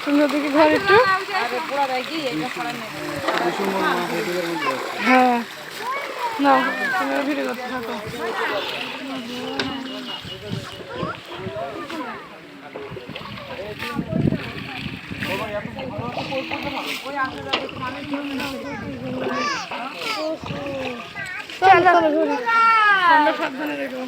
তুমি ওদিকে ঘর একটু হ্যাঁ না তুমি ভিডিও করতে থাকো। সাবধানে রেখো।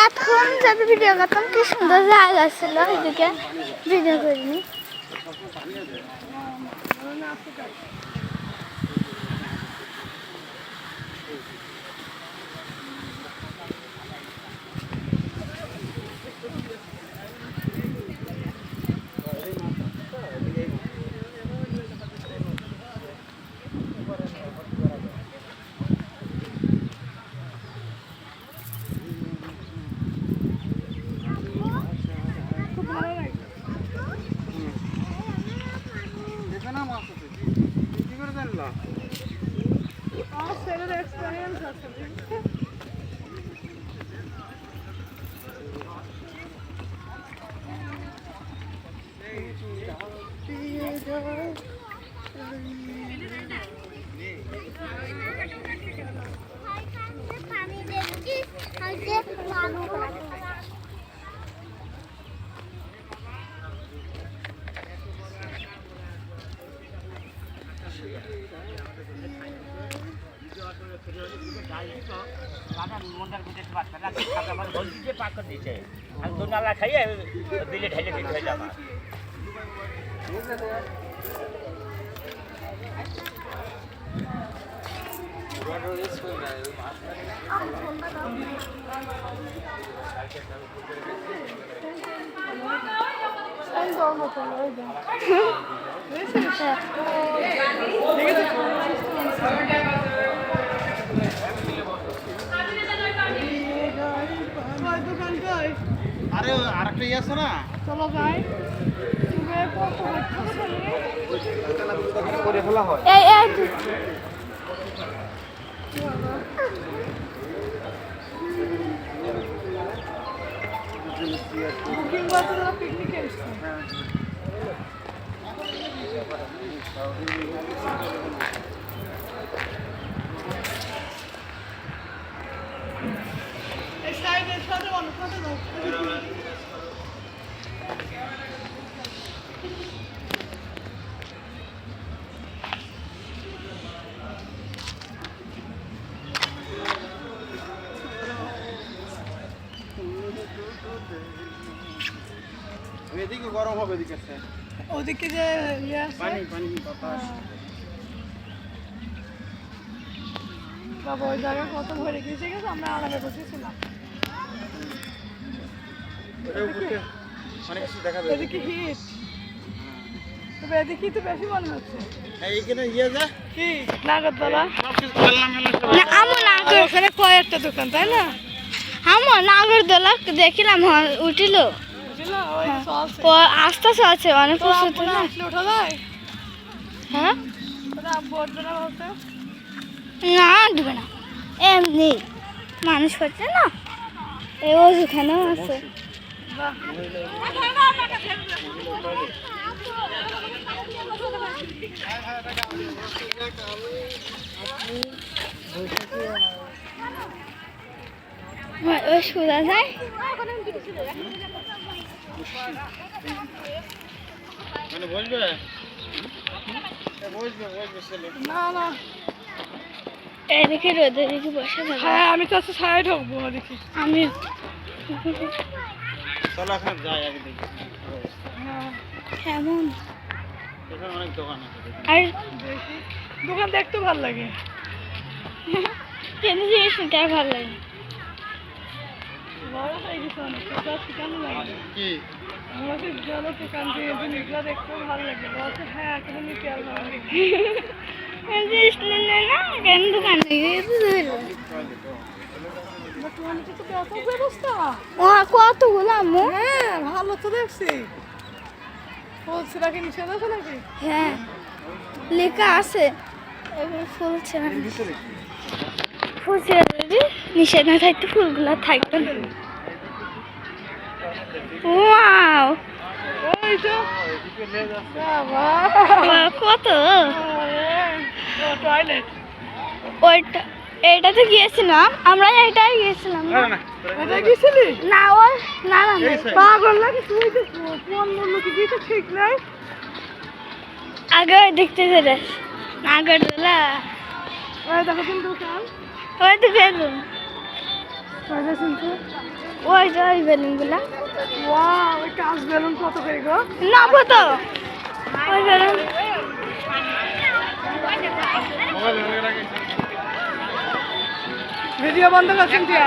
এখন যদি ভিডিও করতাম কি সুন্দর জায়গা ছিল, এদিকে ভিডিও করিনি। খাইয়ে দিলে ঢেলে দিতে হয়ে যাবে। আরে আরেকটা ইয়ে আছে না, চলো যাই। করে ফেলা হয়। বুকিং বাজারে পিকনিকে এসেছি। এই সাইডে সাথে অনেক কথা দাও। এদিকে গরম হবে, এদিকে ওদিকে যে পানি পানি বাতাস। বাবা ওই জায়গা কত ভরে গেছে, আমরা আরামে বসেছিলাম। অনেক কিছু দেখা যাবে। এদিকে হিট, তবে এদিকে তো বেশি মনে হচ্ছে। এইখানে ইয়ে যা কি নাগরদোলা, সবকিছু খেলনা মেলা সব। ওখানে কয়েকটা দোকান, তাই না? আমার নাগরদোলা দেখিলাম উঠিল, আস্তে আছে অনেক কিছু না। ওঠা যায়? হ্যাঁ না উঠবে না, এমনি মানুষ হচ্ছে না, এই ওখানেও আছে। ওই শোনা যায় মানে বসবে না না, এদিকে রোদে দিকে বসে থাকো। হ্যাঁ আমি তো ছায়া ঢুকবো দেখি। আমি চলো এখন যাই আগে দেখি কেমন এখানে অনেক দোকান আছে। আর দেখি দোকান দেখতে ভালো লাগে। কেন জিনিস নিতে আর ভালো লাগে। বড় হয়ে গেছে অনেক, এটা শিখানো লাগে। কি? আমাকে গেলো দোকান দিয়ে এগুলো দেখতেও ভালো লাগে, বলছে হ্যাঁ এখানে নিতে আর ভালো লাগে। জিনিস নিলে না কেন দোকান থেকে তোমার তো ব্যাপক ব্যবস্থা। কতগুলো আম্মু? হ্যাঁ ভালো তো দেখছি। বলছে নাকি নিষেধ আছে নাকি? হ্যাঁ লেখা আছে ফুল ছেড়া ফুল ছেড়া যদি নিষেধ না থাকতো ফুলগুলো থাকতো না। ওয়াও ওই তো বাবা, কত টয়লেট। ওইটা এটাতে গিয়েছিলাম আমরা, এটাই গিয়েছিলাম না? না এটা গেছিলি? না ওই না না না। পাগল নাকি তুই? তো কোন মূল্য কি দিতে ঠিক নাই। আগে ওই দেখতে যেতে নাগরদোলা ওই দেখো তুমি দোকান, ওই তো বেলুন, ওই দেখুন তো। ওই যে ওই বেলুনগুলা ওয়াও, ওই কাঁচ বেলুন কত করে গো? নাবো তো ওই বেলুন। মোবাইল ধরে রাখে। ভিডিও বন্ধ করছেন টিয়া।